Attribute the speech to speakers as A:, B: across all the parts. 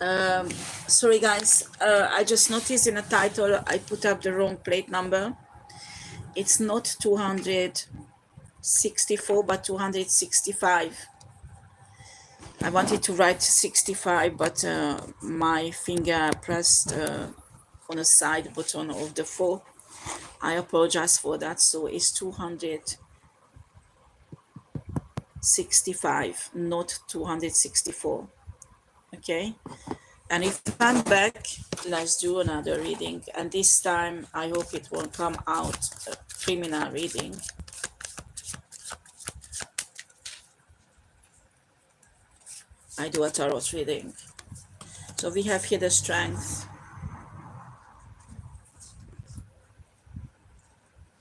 A: Um, Sorry guys, I just noticed in the title I put up the wrong plate number. It's not 264 but 265. I wanted to write 65, but my finger pressed on the side button of the 4. I apologize for that. So it's 265, not 264. Okay. And if I'm back, let's do another reading. And this time, I hope it won't come out a criminal reading. I do a tarot reading. So we have here the Strength,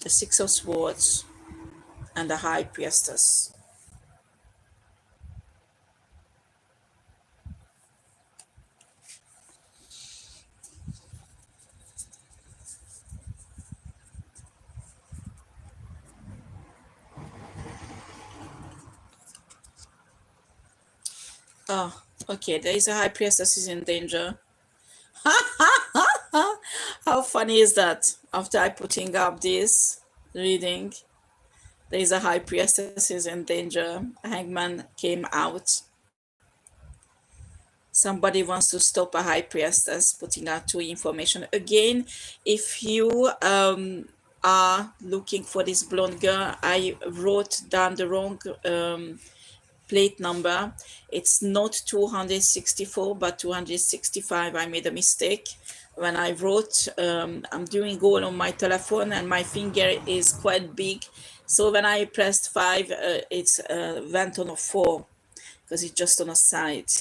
A: the Six of Swords, and the High Priestess. Oh, okay, there is a High Priestess is in danger. How funny is that? After I putting up this reading, there is a High Priestess is in danger. Hangman came out. Somebody wants to stop a High Priestess putting out 2 information. Again, if you are looking for this blonde girl, I wrote down the wrong plate number. It's not 264 but 265. I made a mistake when I wrote. I'm doing all on my telephone and my finger is quite big, so when I pressed 5 it's went on a 4 because it's just on a side,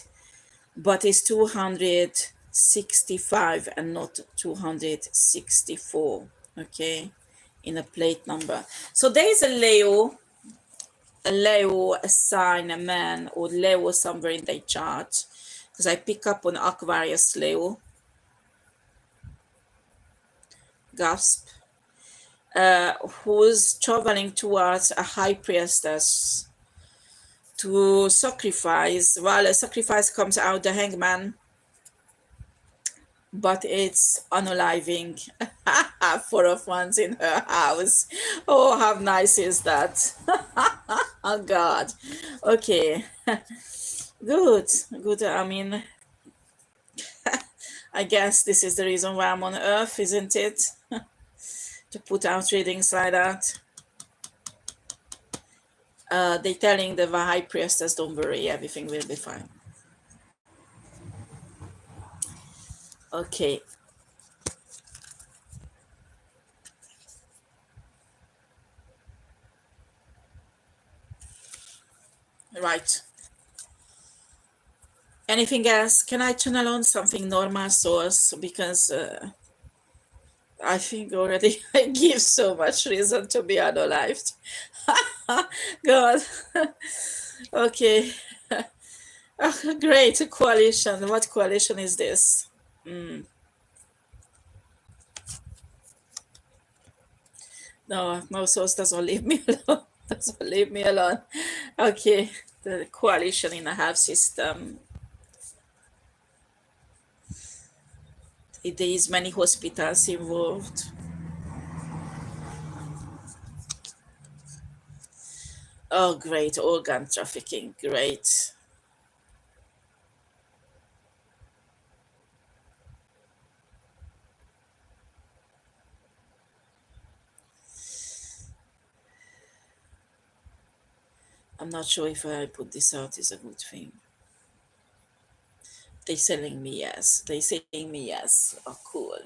A: but it's 265 and not 264. Okay, in a plate number. So there is a Leo, a sign, a man, or Leo somewhere in their chart, because I pick up on Aquarius Leo. Gasp. Who's traveling towards a High Priestess to sacrifice. Well, a sacrifice comes out the Hangman, but it's unaliving 4 of Wands in her house. Oh, how nice is that? Oh God. Okay. Good. I mean, I guess this is the reason why I'm on Earth, isn't it? To put out readings like that. They're telling the High Priestess, don't worry, everything will be fine. Okay. Right. Anything else? Can I channel on something normal source? Because I think already I give so much reason to be unalived. God. Okay. Great. Coalition. What coalition is this? No source doesn't leave me alone. Doesn't leave me alone. Okay. The coalition in a health system. There is many hospitals involved. Oh, great. Organ trafficking. Great. I'm not sure if I put this out is a good thing. They're selling me yes. They're saying me yes. Oh, cool.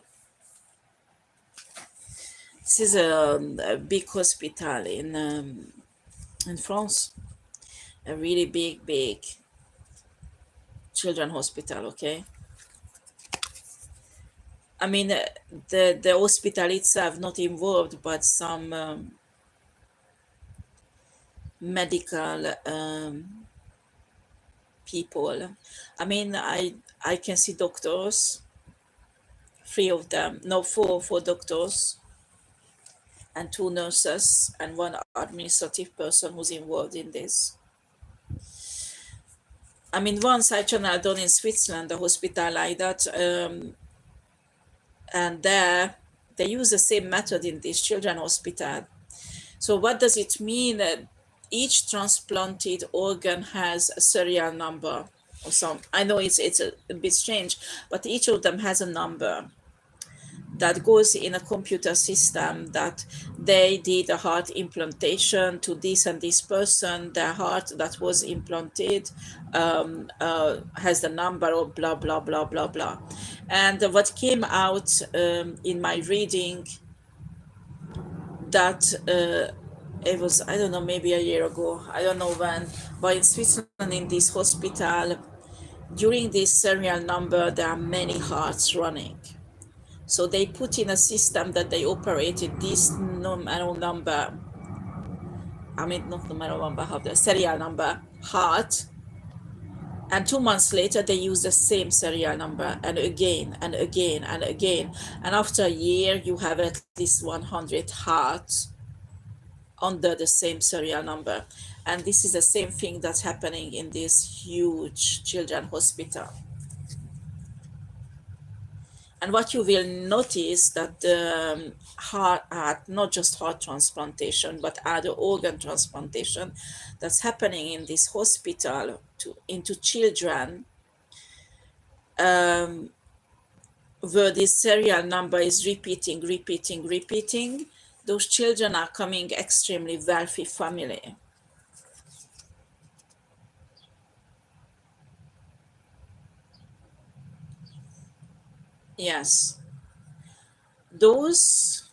A: This is a big hospital in France. A really big children hospital. Okay. I mean, the hospital itself not involved, but some medical people. I mean, I can see doctors, 3 of them, no, four doctors and 2 nurses and 1 administrative person who's involved in this. I mean, once I channeled down in Switzerland, a hospital like that, and there they use the same method in this children hospital. So what does it mean? That each transplanted organ has a serial number or some. I know it's a bit strange, but each of them has a number that goes in a computer system that they did a heart implantation to this and this person. The heart that was implanted has the number of blah blah blah blah blah. And what came out in my reading, that it was, I don't know, maybe a year ago, I don't know when, but in Switzerland, in this hospital, during this serial number there are many hearts running. So they put in a system that they operated this numerical number, I mean not numerical number, how the serial number heart, and 2 months later they use the same serial number, and again and again and again, and after a year you have at least 100 hearts under the same serial number. And this is the same thing that's happening in this huge children hospital. And what you will notice that the heart, not just heart transplantation, but other organ transplantation that's happening in this hospital into children, where this serial number is repeating, those children are coming extremely wealthy family. Yes, those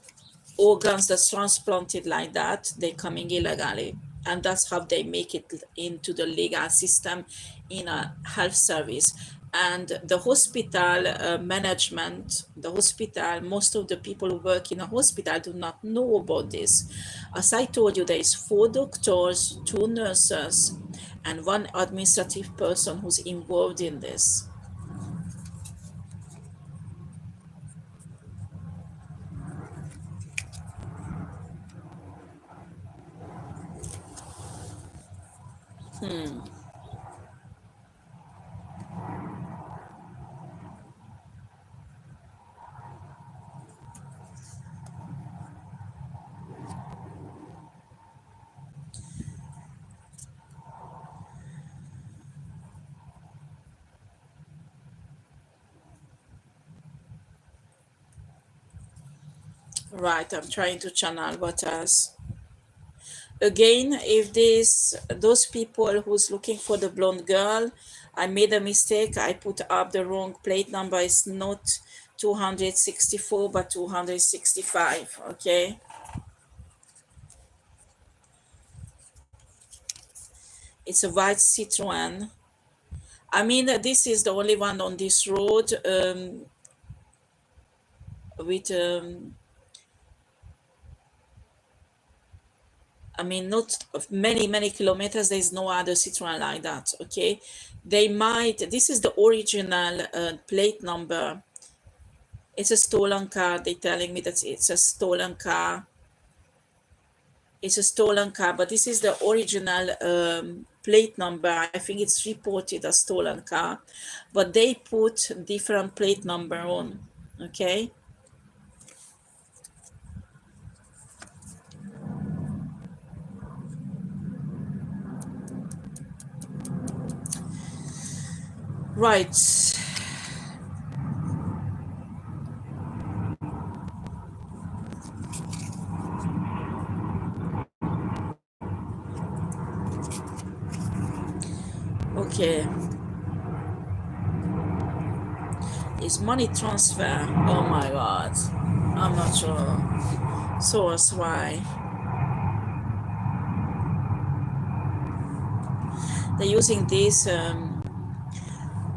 A: organs that's transplanted like that, they're coming illegally. And that's how they make it into the legal system in a health service. And the hospital management, the hospital, most of the people who work in a hospital do not know about this. As I told you, there is 4 doctors, 2 nurses, and 1 administrative person who's involved in this. Right, I'm trying to channel what else. Again, if those people who's looking for the blonde girl, I made a mistake. I put up the wrong plate number. It's not 264 but 265. Okay, it's a white Citroen. I mean, this is the only one on this road, with I mean, not many kilometers. There's no other Citroen like that. Okay, they might. This is the original plate number. It's a stolen car. They're telling me that it's a stolen car. It's a stolen car, but this is the original plate number. I think it's reported a stolen car, but they put different plate number on. Okay. Right. Okay. Is money transfer? Oh my God. I'm not sure. Source why? They're using this.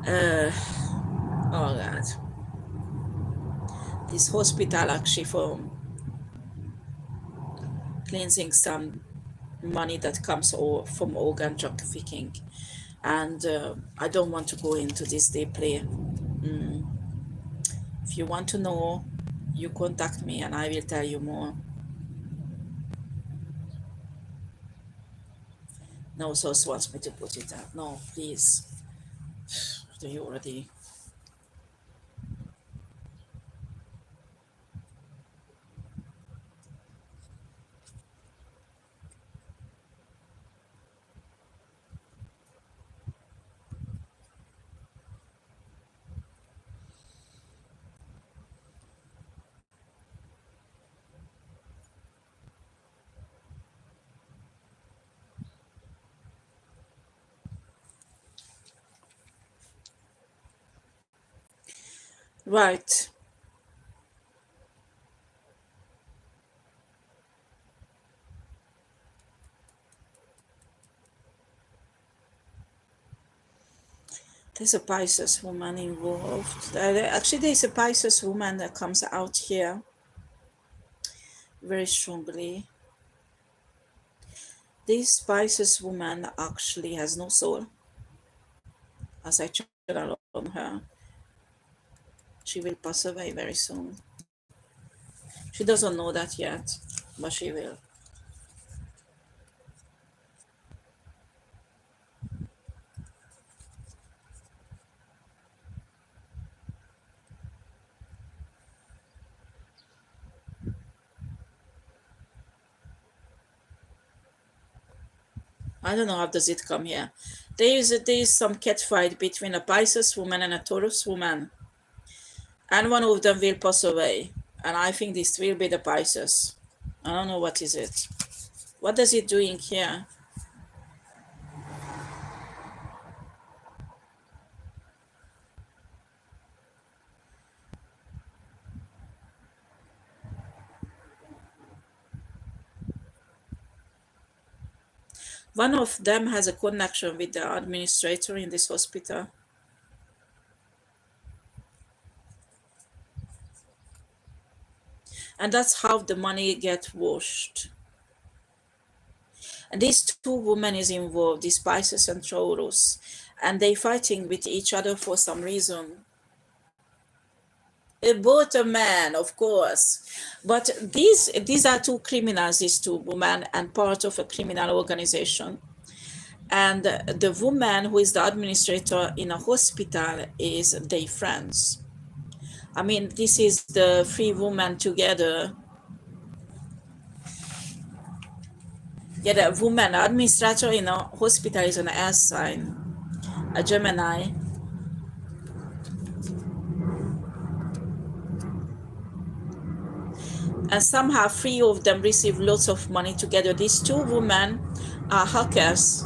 A: Oh God. This hospital actually for cleansing some money that comes from organ trafficking. And I don't want to go into this deeply. If you want to know, you contact me and I will tell you more. No source wants me to put it out. No, please. They already. Right. There's a Pisces woman involved. Actually, there's a Pisces woman that comes out here very strongly. This Pisces woman actually has no soul. As I channel on her, she will pass away very soon. She doesn't know that yet, but she will. I don't know how does it come here. There is some cat fight between a Pisces woman and a Taurus woman, and one of them will pass away. And I think this will be the Pisces. I don't know what is it. What is it doing here? One of them has a connection with the administrator in this hospital. And that's how the money gets washed. And these two women is involved, these Pisces and Taurus, and they fighting with each other for some reason. Both a man, of course, but these are two criminals, these two women, and part of a criminal organization. And the woman who is the administrator in a hospital is their friends. I mean, this is the three women together. Yeah, the woman administrator in a hospital is an air sign, a Gemini. And somehow three of them receive lots of money together. These two women are hackers,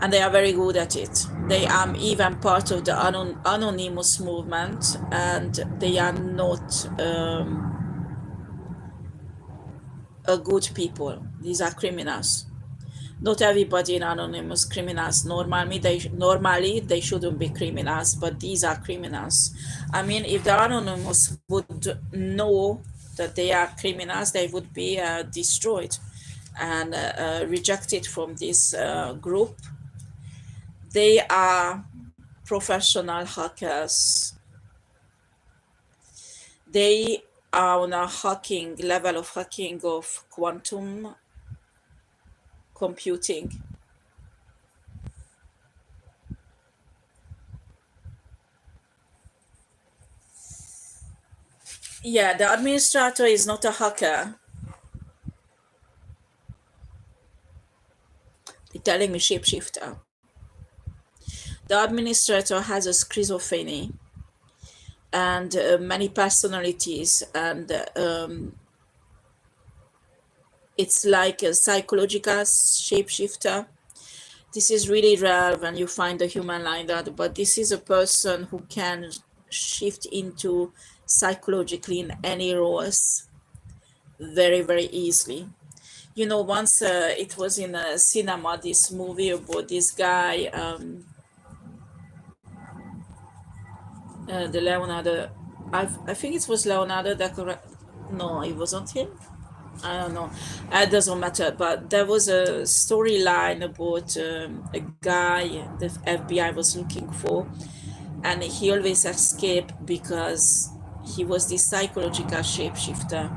A: and they are very good at it. They are even part of the anonymous movement, and they are not good people. These are criminals. Not everybody in anonymous criminals. Normally they shouldn't be criminals, but these are criminals. I mean, if the anonymous would know that they are criminals, they would be destroyed and rejected from this group. They are professional hackers. They are on a hacking level of hacking of quantum computing. Yeah, the administrator is not a hacker. They're telling me shapeshifter. The administrator has a schizophrenia and many personalities, and it's like a psychological shapeshifter. This is really rare when you find a human like that, but this is a person who can shift into psychologically in any roles very, very easily. You know, once it was in a cinema, this movie about this guy, the Leonardo. I think it was Leonardo da. No, it wasn't him. I don't know. It doesn't matter. But there was a storyline about a guy the FBI was looking for, and he always escaped because he was this psychological shapeshifter.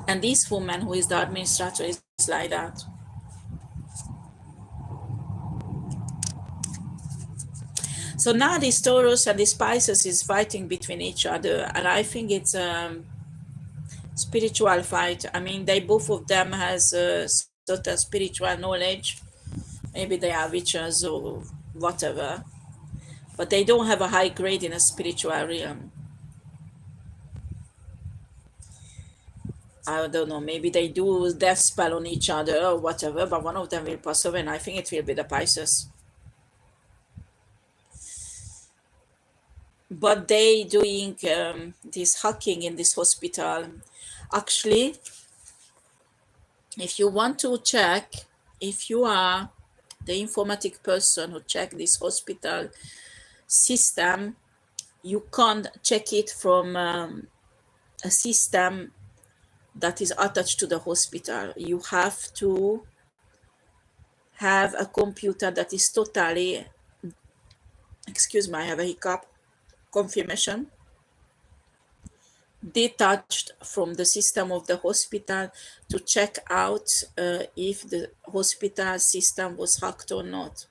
A: And this woman who is the administrator is like that. So now these Taurus and these Pisces is fighting between each other, and I think it's spiritual fight. I mean, they both of them has a certain spiritual knowledge. Maybe they are witches or whatever, but they don't have a high grade in a spiritual realm. I don't know, maybe they do death spell on each other or whatever, but one of them will pass away, and I think it will be the Pisces. But they doing this hacking in this hospital. Actually, if you want to check, if you are the informatic person who check this hospital system, you can't check it from a system that is attached to the hospital. You have to have a computer that is totally, excuse me, I have a hiccup, confirmation, detached from the system of the hospital to check out if the hospital system was hacked or not.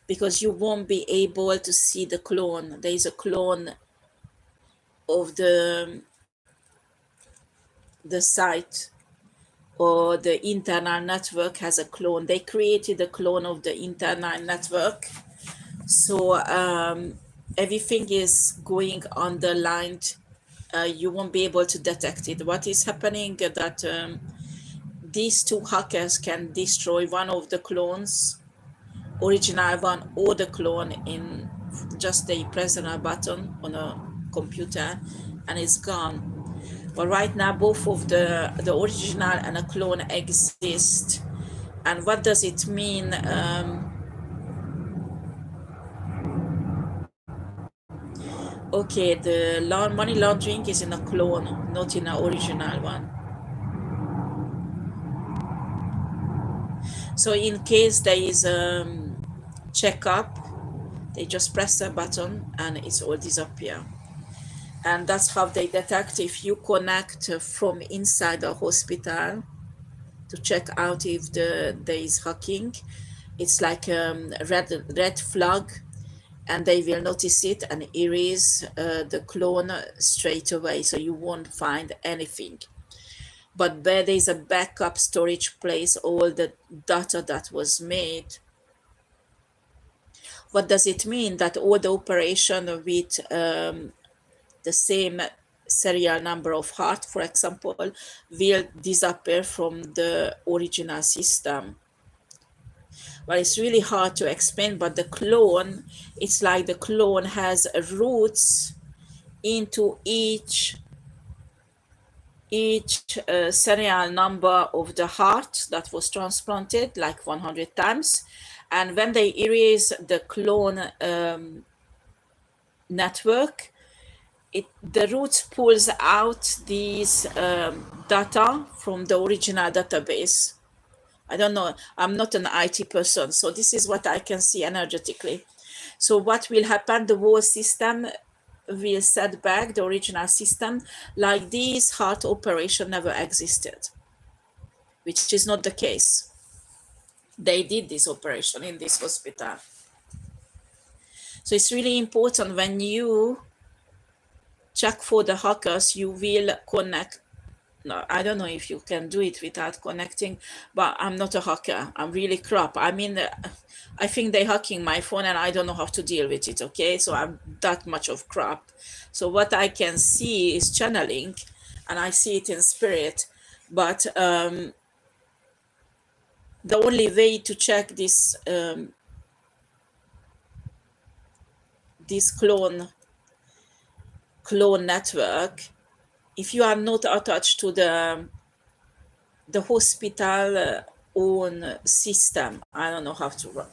A: Because you won't be able to see the clone. There is a clone of the site, or the internal network has a clone. They created a clone of the internal network. So everything is going underlined. You won't be able to detect it. What is happening that these two hackers can destroy one of the clones, original one or the clone, in just they press on a button on a computer and it's gone. But right now both of the original and a clone exist. And what does it mean? Okay, the money laundering is in a clone, not in an original one. So in case there is checkup, they just press a button and it's all disappear. And that's how they detect if you connect from inside the hospital to check out if there is hacking. It's like red flag, and they will notice it and erase the clone straight away, so you won't find anything. But where there is a backup storage place, all the data that was made. What does it mean? That all the operation with the same serial number of heart, for example, will disappear from the original system. Well, it's really hard to explain, but the clone, it's like the clone has roots into each serial number of the heart that was transplanted, like 100 times. And when they erase the clone network, the roots pulls out these data from the original database. I don't know, I'm not an IT person, so this is what I can see energetically. So what will happen? The whole system will set back the original system, like this heart operation never existed, which is not the case. They did this operation in this hospital. So it's really important when you check for the hackers, you will connect. No, I don't know if you can do it without connecting, but I'm not a hacker. I'm really crap. I mean, I think they're hacking my phone and I don't know how to deal with it, okay? So I'm that much of crap. So what I can see is channeling, and I see it in spirit. But the only way to check this clone network, if you are not attached to the hospital own system, I don't know how to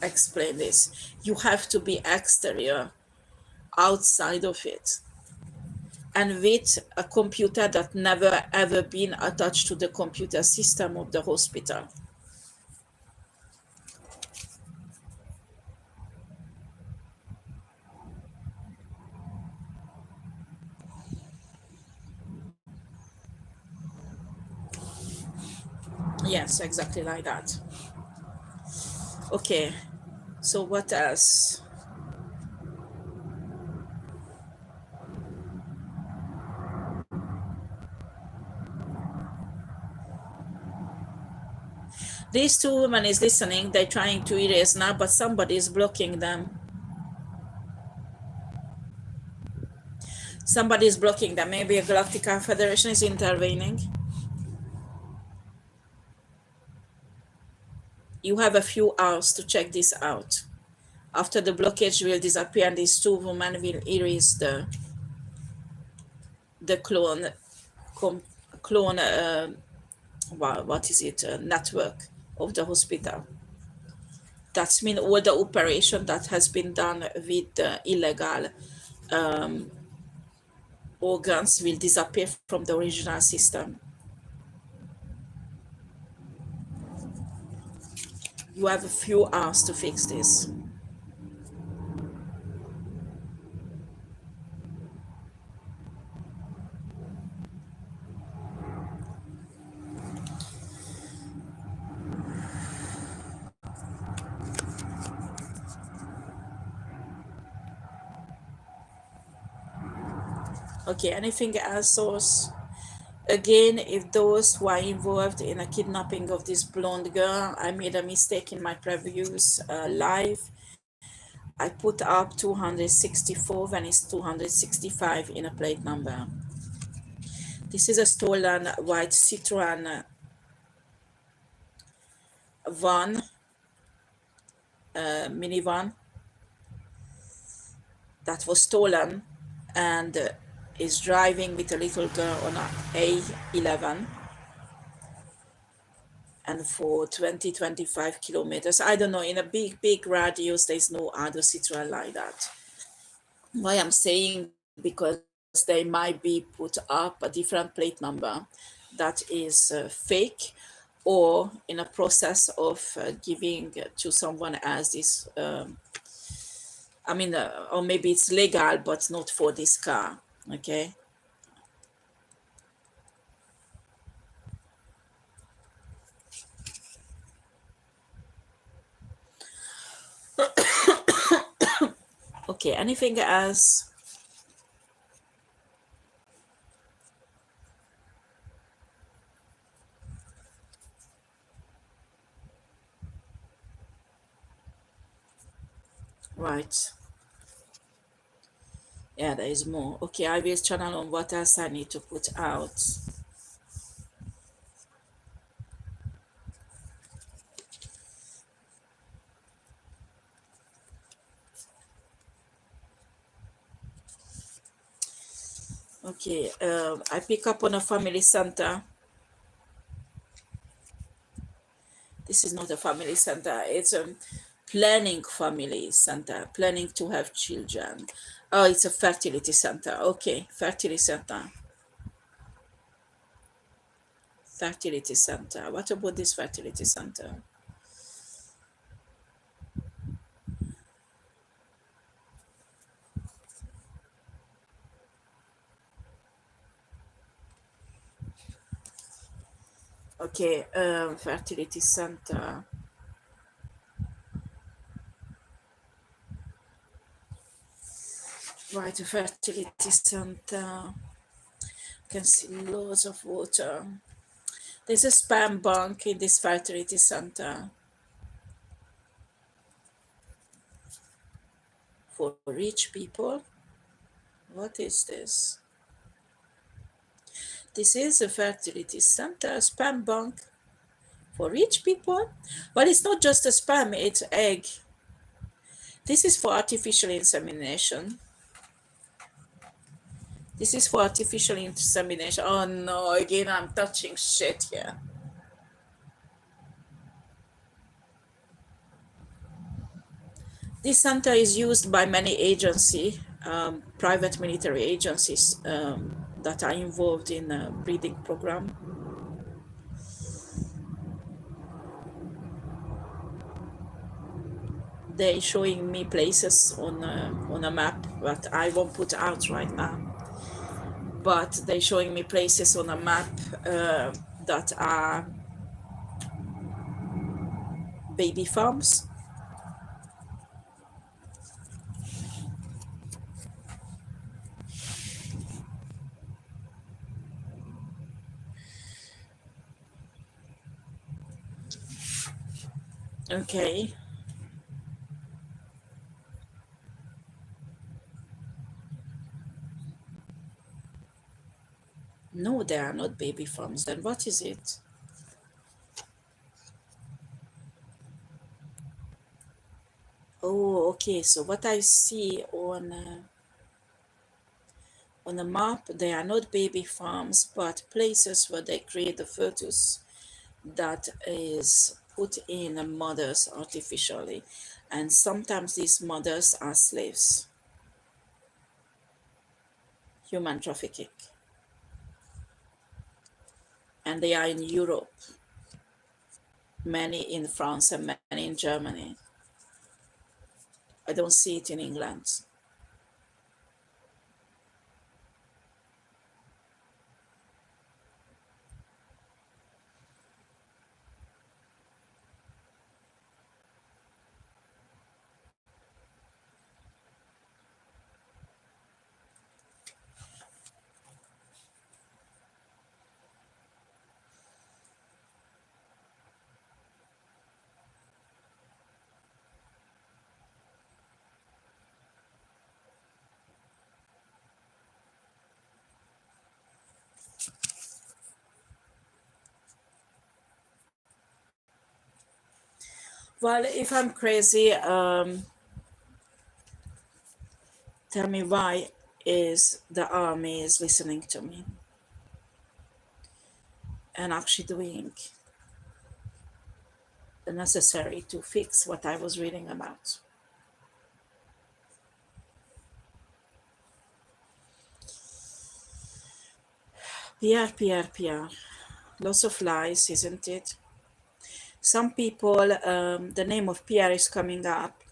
A: explain this. You have to be exterior, outside of it, and with a computer that never ever been attached to the computer system of the hospital. Yes, exactly like that. Okay, so what else? These two women is listening. They're trying to erase now, but somebody is blocking them. Somebody is blocking them. Maybe a Galactic Federation is intervening. You have a few hours to check this out. After the blockage will disappear and these two women will erase the clone what is it, network of the hospital. That's mean all the operation that has been done with illegal organs will disappear from the original system. You have a few hours to fix this. Okay, anything else, source? Again, if those who are involved in a kidnapping of this blonde girl, I made a mistake in my previous live. I put up 264 when it's 265 in a plate number. This is a stolen white Citroen van, minivan that was stolen and is driving with a little girl on a A11 and for 20-25 kilometers. I don't know, in a big radius, there's no other Citroen like that. Why I'm saying, because they might be put up a different plate number that is fake, or in a process of giving to someone else this I mean, or maybe it's legal but not for this car. Okay. Okay, anything else? Right. Yeah, there is more. Okay, I will channel on what else I need to put out. Okay, I pick up on a family center. This is not a family center. It's a planning family center, planning to have children. Oh, it's a fertility center. Okay, fertility center. Fertility center. What about this fertility center? Okay, fertility center. Right, a fertility center. You can see loads of water. There's a spam bank in this fertility center for rich people. What is this? This is a fertility center, a spam bank for rich people. But it's not just a spam, it's egg. This is for artificial insemination. This is for artificial insemination. Oh no, again, I'm touching shit here. This center is used by many agencies, private military agencies that are involved in a breeding program. They're showing me places on a map that I won't put out right now. But they're showing me places on a map that are baby farms. Okay. No, they are not baby farms. Then what is it? Oh, okay. So what I see on a map, they are not baby farms, but places where they create the fetus that is put in mothers artificially, and sometimes these mothers are slaves, human trafficking, and they are in Europe, many in France and many in Germany. I don't see it in England. Well, if I'm crazy, tell me why is the army is listening to me and actually doing the necessary to fix what I was reading about. Pierre, Pierre, Pierre. Lots of lies, isn't it? Some people, the name of Pierre is coming up,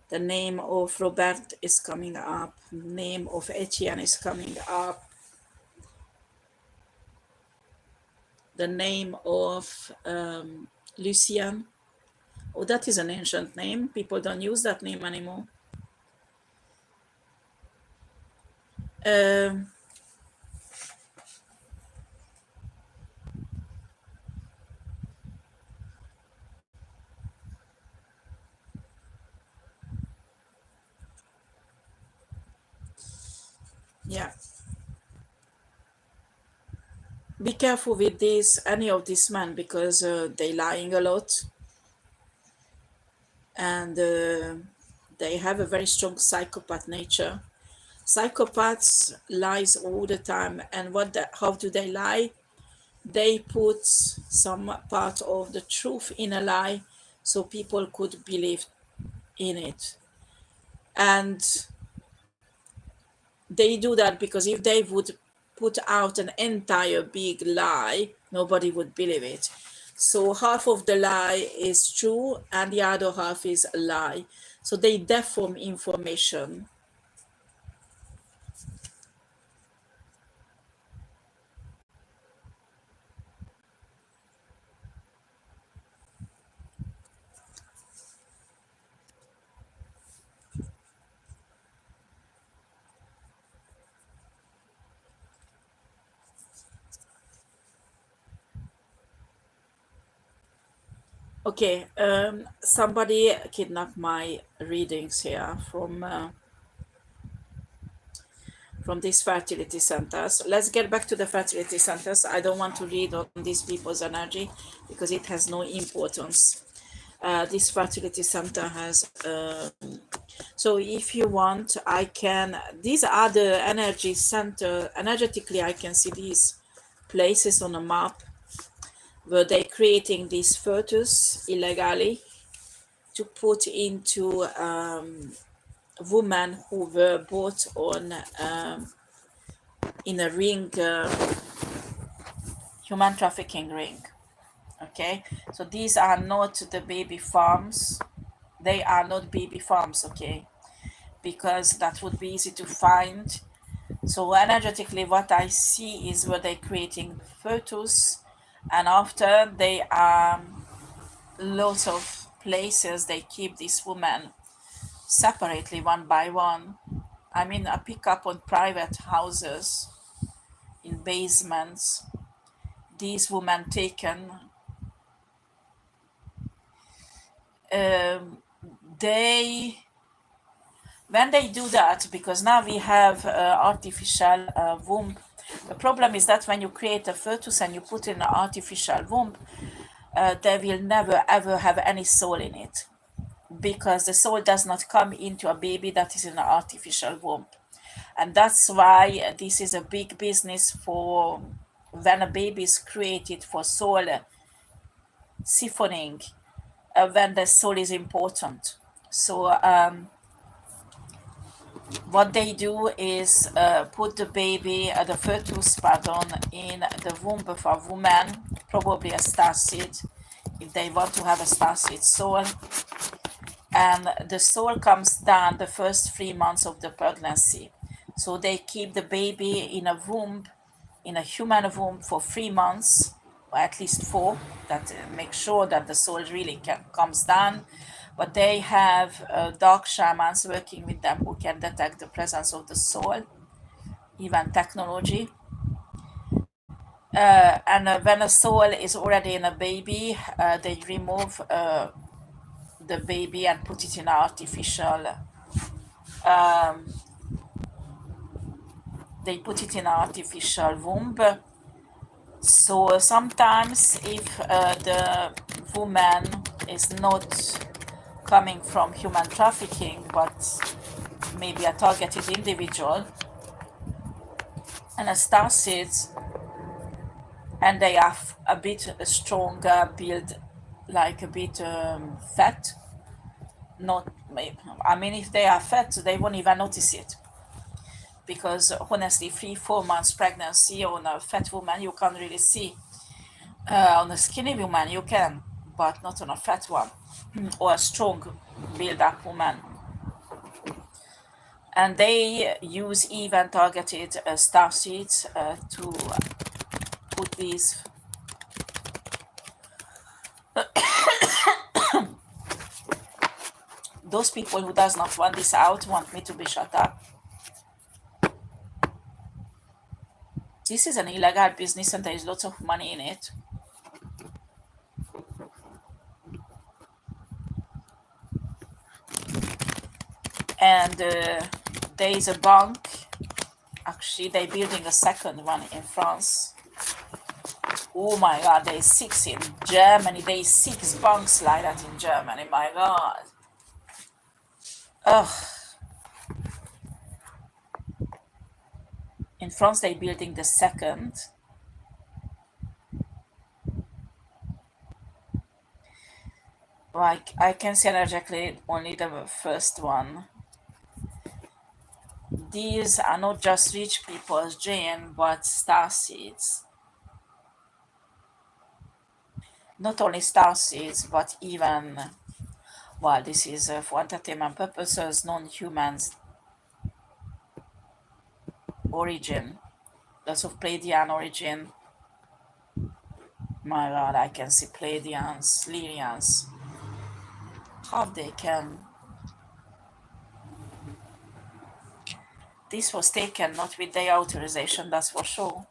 A: the name of Robert is coming up, name of Etienne is coming up, the name of Lucien. Oh, that is an ancient name. People don't use that name anymore. Um, yeah. Be careful with this, any of these men, because they lying a lot, and they have a very strong psychopath nature. Psychopaths lies all the time, and how do they lie? They put some part of the truth in a lie so people could believe in it. And they do that because if they would put out an entire big lie, nobody would believe it. So half of the lie is true and the other half is a lie. So they deform information. Okay, somebody kidnapped my readings here from these fertility centers. Let's get back to the fertility centers. I don't want to read on these people's energy because it has no importance. This fertility center has so if you want, I can, these are the energy center, energetically I can see these places on a map where they're creating these fetus illegally to put into women who were bought on in a ring, human trafficking ring. Okay, so these are not the baby farms. They are not baby farms, okay, because that would be easy to find. So energetically, what I see is where they're creating fetus, and after they are lots of places they keep these women separately, one by one. I mean, I pick up on private houses in basements. These women taken um, they when they do that, because now we have artificial womb. The problem is that when you create a fetus and you put in an artificial womb, they will never ever have any soul in it, because the soul does not come into a baby that is in an artificial womb. And that's why this is a big business for when a baby is created for soul siphoning, when the soul is important. So what they do is put the baby, the fetus, pardon, in the womb of a woman, probably a starseed, if they want to have a starseed soul. And the soul comes down the first 3 months of the pregnancy. So they keep the baby in a womb, in a human womb, for 3 months, or at least four, that make sure that the soul really comes down. But they have dark shamans working with them who can detect the presence of the soul, even technology. And when a soul is already in a baby, they remove the baby and put it in artificial um, they put it in an artificial womb. So sometimes if the woman is not coming from human trafficking, but maybe a targeted individual and a starseed, and they have a bit stronger build, like a bit fat, not, I mean, if they are fat, they won't even notice it, because honestly 3-4 months pregnancy on a fat woman you can't really see. On a skinny woman you can, but not on a fat one or a strong build up woman. And they use even targeted star seeds to put these. Those people who does not want this out want me to be shut up. This is an illegal business and there is lots of money in it. And there is a bank. Actually, they're building a second one in France. Oh my god, there's 6 in Germany. There's 6 banks like that in Germany. My god. Ugh. In France, they're building the second. Like, I can see energetically only the first one. These are not just rich people's dream, but star seeds. Not only star seeds, but even, well, this is for entertainment purposes, non-humans origin. Lots of Pleiadian origin. My god, I can see Pleiadians, Lyrians. How they can. This was taken not with their authorization, that's for sure.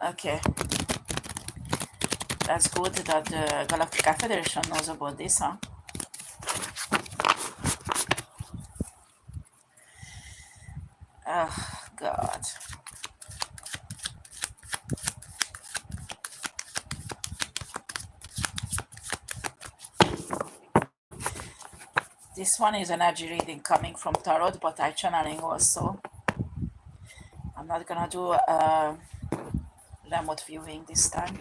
A: Okay. That's good that the Galactica Federation knows about this, huh? Oh, God. This one is energy reading coming from Tarot, but I channeling also. I'm not gonna do remote viewing this time.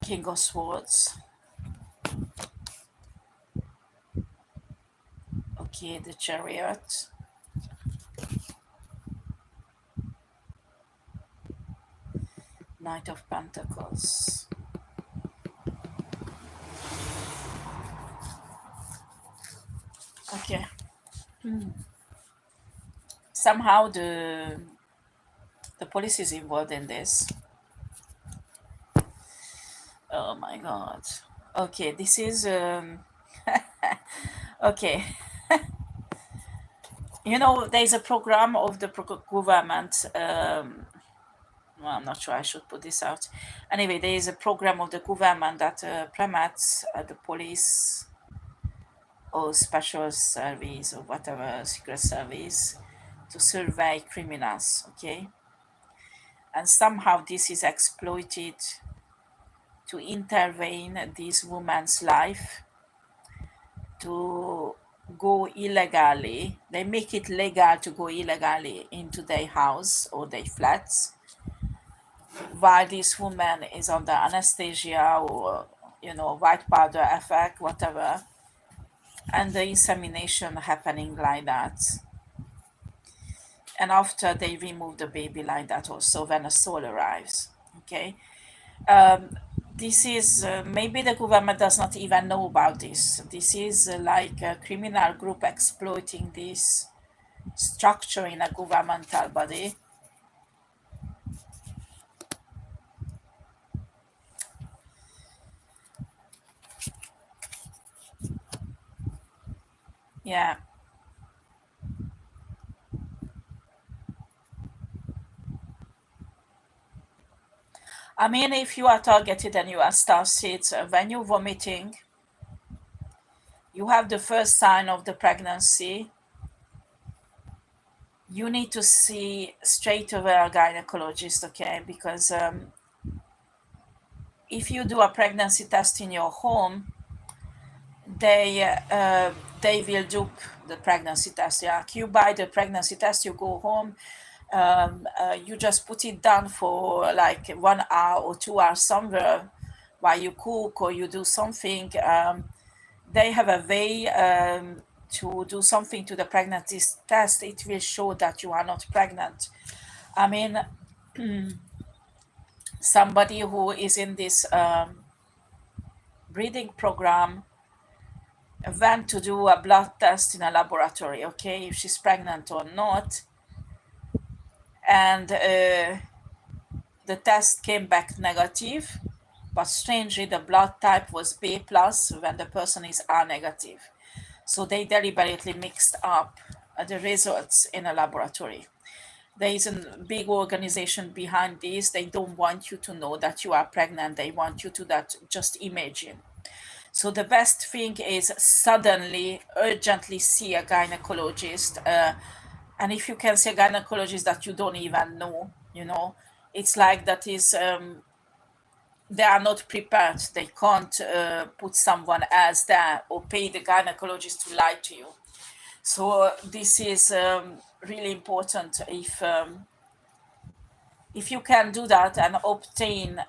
A: King of Swords. Okay, the Chariot. Knight of Pentacles. Okay. somehow the police is involved in this. Oh my god. Okay, this is okay. You know, there's a program of the government. Well, I'm not sure I should put this out. Anyway, there is a program of the government that permits the police or special service or whatever secret service to survey criminals. Okay, and somehow this is exploited to intervene in this woman's life, to go illegally. They make it legal to go illegally into their house or their flats while this woman is under anesthesia or, you know, white powder effect, whatever, and the insemination happening like that. And after they remove the baby like that also when a soul arrives. Okay. Um, this is maybe the government does not even know about this. This is like a criminal group exploiting this structure in a governmental body. Yeah. I mean, if you are targeted and you are starseeds, when you're vomiting, you have the first sign of the pregnancy. You need to see straight away a gynecologist, okay? Because if you do a pregnancy test in your home, they will dupe the pregnancy test. Yeah, you buy the pregnancy test, you go home, you just put it down for like 1 hour or 2 hours somewhere while you cook or you do something. They have a way to do something to the pregnancy test. It will show that you are not pregnant. I mean, somebody who is in this breeding program went to do a blood test in a laboratory, okay, if she's pregnant or not. And the test came back negative, but strangely, the blood type was B plus when the person is R negative. So they deliberately mixed up the results in a laboratory. There is a big organization behind this. They don't want you to know that you are pregnant. They want you to that just imagine. So the best thing is suddenly, urgently see a gynecologist. And if you can see a gynecologist that you don't even know, you know, it's like that is they are not prepared. They can't put someone else there or pay the gynecologist to lie to you. So this is really important. If you can do that and obtain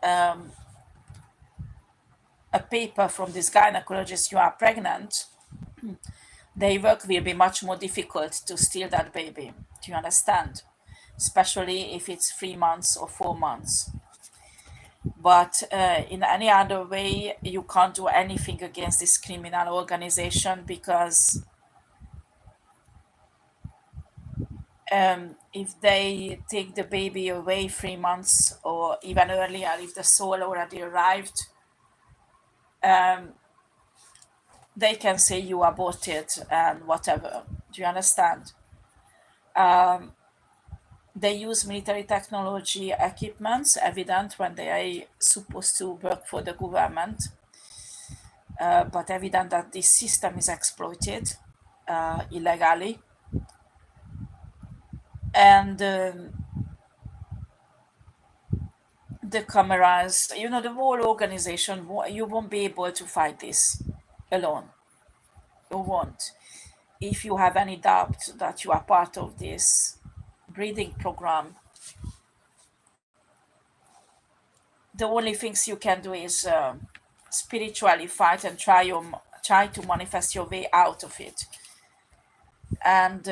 A: a paper from this gynecologist you are pregnant, their work will be much more difficult to steal that baby. Do you understand? Especially if it's 3 months or 4 months. But in any other way, you can't do anything against this criminal organization because if they take the baby away 3 months or even earlier, if the soul already arrived, they can say you aborted and whatever. Do you understand? They use military technology equipments, evident when they are supposed to work for the government, but evident that this system is exploited illegally. And the cameras, you know, the whole organization, you won't be able to fight this alone. You won't. If you have any doubt that you are part of this breeding program, the only things you can do is spiritually fight and try to manifest your way out of it, and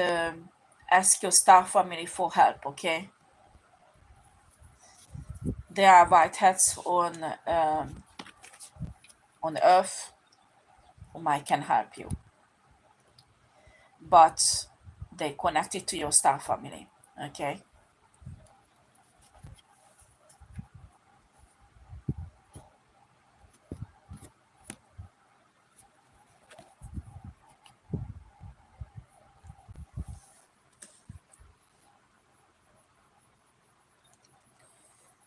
A: ask your star family for help. Okay, there are white hats on Earth whom I can help you, but they connected to your star family. Okay.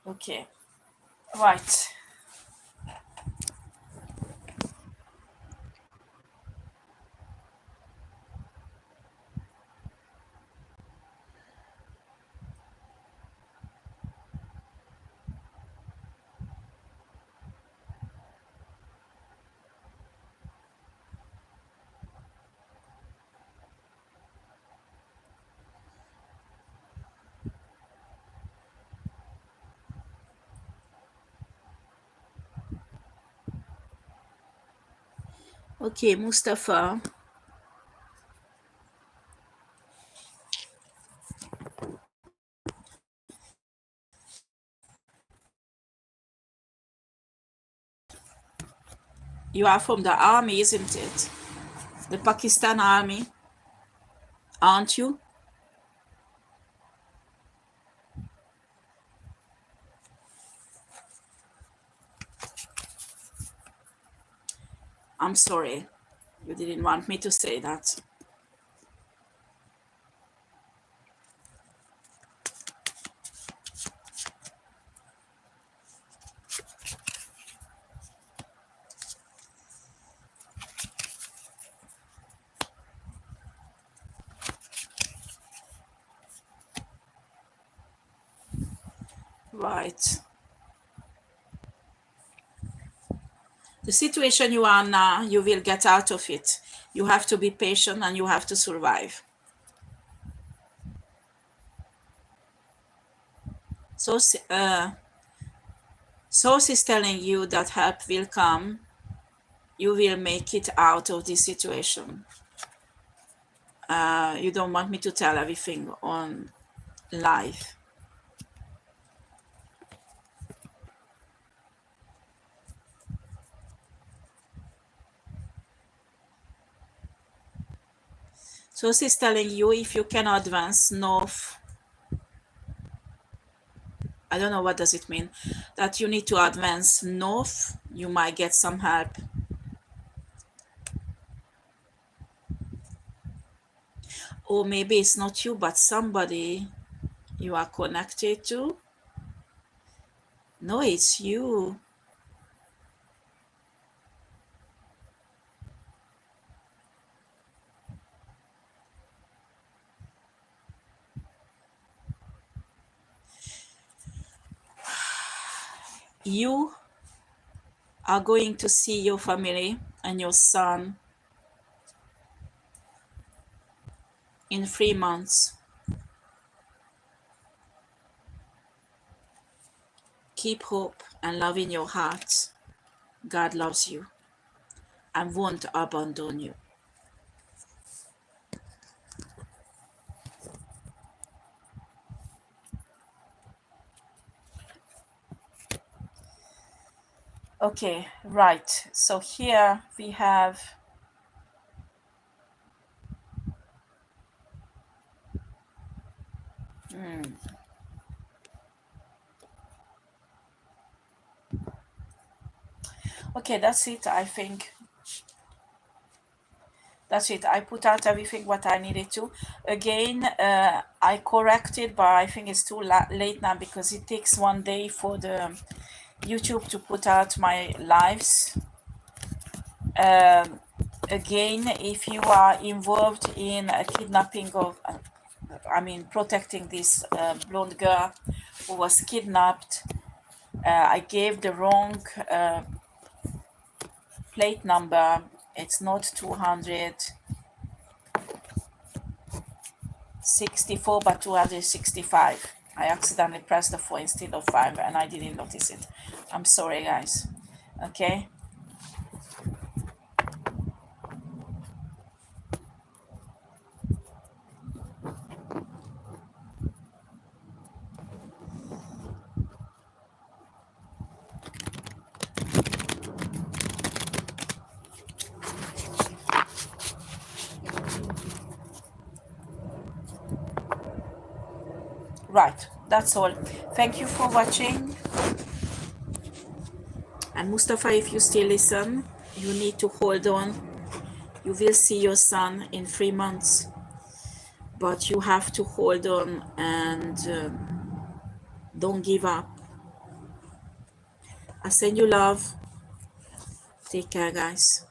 A: Okay. Right. Okay, Mustafa. You are from the army, isn't it? The Pakistan army, aren't you? I'm sorry. You didn't want me to say that. Right. The situation you are now, you will get out of it. You have to be patient and you have to survive. So, Source is telling you that help will come. You will make it out of this situation. You don't want me to tell everything on live. So she's telling you if you can advance north, I don't know what does it mean, that you need to advance north, you might get some help. Or maybe it's not you, but somebody you are connected to. No, it's you. You are going to see your family and your son in 3 months. Keep hope and love in your heart. God loves you and won't abandon you. Okay, right. So here we have okay, that's it. I think that's it. I put out everything what I needed to. Again, I corrected, but I think it's too late now because it takes 1 day for the YouTube to put out my lives. Again, if you are involved in a kidnapping of, protecting this blonde girl who was kidnapped, I gave the wrong plate number. It's not 264 but 265. I accidentally pressed the 4 instead of 5 and I didn't notice it. I'm sorry, guys. Okay. Right, that's all. Thank you for watching. And Mustafa, if you still listen, you need to hold on. You will see your son in 3 months, but you have to hold on and don't give up. I send you love. Take care, guys.